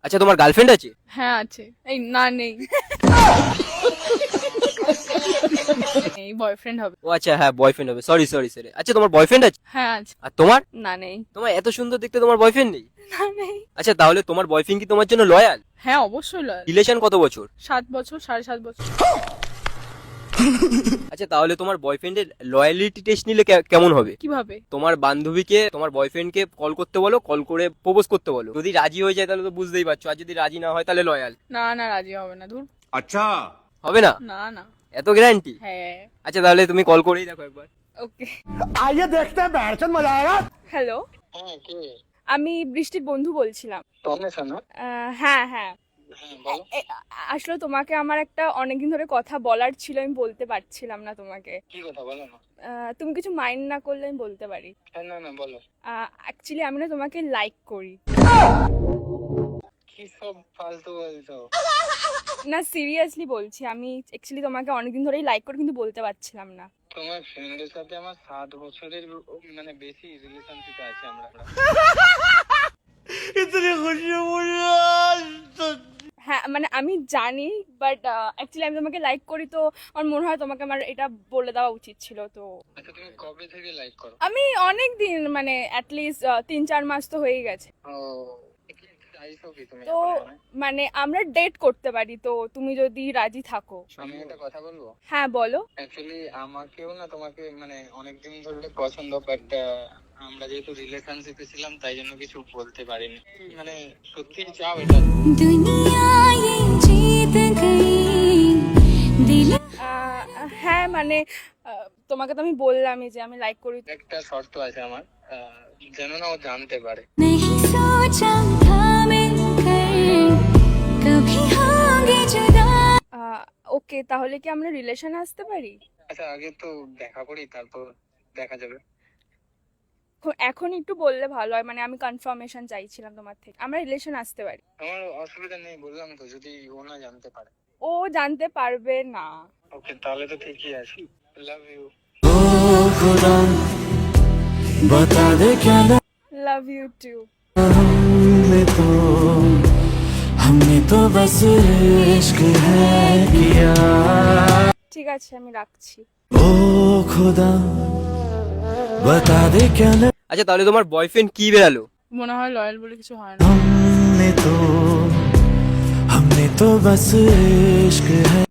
আচ্ছা, তোমার গার্লফ্রেন্ড আছে? হ্যাঁ আছে, এই না নেই। এই বয়ফ্রেন্ড হবে। ও আচ্ছা, হ্যাঁ বয়ফ্রেন্ড হবে, সরি সরি সরি। আচ্ছা, তোমার বয়ফ্রেন্ড আছে? হ্যাঁ আছে। আর তোমার? না নেই। তোমার এত সুন্দর দেখতে, তোমার বয়ফ্রেন্ড নেই? না নেই। আচ্ছা, তাহলে তোমার বয়ফ্রেন্ড কি তোমার জন্য লয়াল? হ্যাঁ অবশ্যই লয়াল। রিলেশন কত বছর? 7 বছর, 7.5 বছর। আচ্ছা, তাহলে তোমার বয়ফ্রেন্ডের লয়ালিটি টেস্ট নিলে কেমন হবে? কিভাবে? তোমার বান্ধবীকে তোমার বয়ফ্রেন্ডকে কল করতে বলো, কল করে প্রপোজ করতে বলো। যদি রাজি হয়ে যায় তাহলে তো বুঝতেই পারছো, আর যদি রাজি না হয় তাহলে লয়াল। না না, রাজি হবে না, ধুর। अच्छा। হবে না? না না। এত গ্যারান্টি? হ্যাঁ। আচ্ছা, তাহলে তুমি কল করেই দেখো একবার। ওকে। आइए देखते हैं बैठचंद मजा आएगा। হ্যালো, হ্যাঁ কে? আমি বৃষ্টির বন্ধু বলছিলাম। তন্মেষা না? হ্যাঁ হ্যাঁ। হ্যাঁ বলো। আসলে তোমাকে আমার একটা অনেকদিন ধরে কথা বলার ছিল, আমি বলতে পারছিলাম না তোমাকে। কি কথা বলো না? তুমি কিছু মাইন্ড না করলে আমি বলতে পারি। হ্যাঁ না না বলো। অ্যাকচুয়ালি আমি না তোমাকে লাইক করি। কি সব ফালতু বলছো? না সিরিয়াসলি বলছি, আমি অ্যাকচুয়ালি তোমাকে অনেকদিন ধরেই লাইক করি কিন্তু বলতে পারছিলাম না। তোমার ফ্রেন্ডের সাথে আমার 7 বছরের মানে বেশি রিলেশনশিপ আছে আমরা। इतनी खुशी मुझे आज तक। হ্যাঁ মানে আমি জানি, বাট অ্যাকচুয়ালি আমি তোমাকে লাইক করি, তো আমার মনে হয় তোমাকে আমার এটা বলে দেওয়া উচিত ছিল। তো আচ্ছা তুমি কবে থেকে লাইক করো? আমি অনেক দিন, মানে অ্যাটলিস্ট 3-4 মাস তো হয়ে গেছে। ও কি চাইছো কি তুমি তো এখন আমায়? মানে আমরা ডেট করতে পারি, তো তুমি যদি রাজি থাকো। আমি একটা কথা বলবো? হ্যাঁ বলো। অ্যাকচুয়ালি আমাকেও না তোমাকে মানে অনেকদিন ধরে পছন্দ, বাট আমরা যেহেতু রিলেশনশিপে ছিলাম তাই জন্য কিছু বলতে পারিনি। মানে সত্যি চাও এটা? दुनिया ये जीत गई दिल হ্যাঁ মানে তোমাকে তো আমি বললামই যে আমি লাইক করি। একটা শর্ত আছে আমার, যেন না ও জানতে পারে। नहीं सोचा था मिलकर कभी होंगे जुदा ওকে, তাহলে কি আমরা রিলেশনে আসতে পারি? আচ্ছা আগে তো দেখা করি, তারপর দেখা যাবে। এখন একটু বললে ভালো হয়, মানে আমি কনফার্মেশন চাইছিলাম তোমার থেকে, আমরা রিলেশন আসতে পারি। আমার অসুবিধা নেই, বললাম তো, যদি ও না জানতে পারে। ও জানতে পারবে না। ওকে তাহলে তো ঠিকই আছে। Love you. ओ खुदा बता दे क्या লাভ ইউ টু। हमने तो बस इश्क है किया। ঠিক আছে, আমি রাখছি। ओ खुदा बता दे क्या আচ্ছা, তাহলে তোমার বয়ফ্রেন্ড কি বেরালো? মনে হয় লয়াল বলে কিছু হয় না। हमने तो बस इश्क है।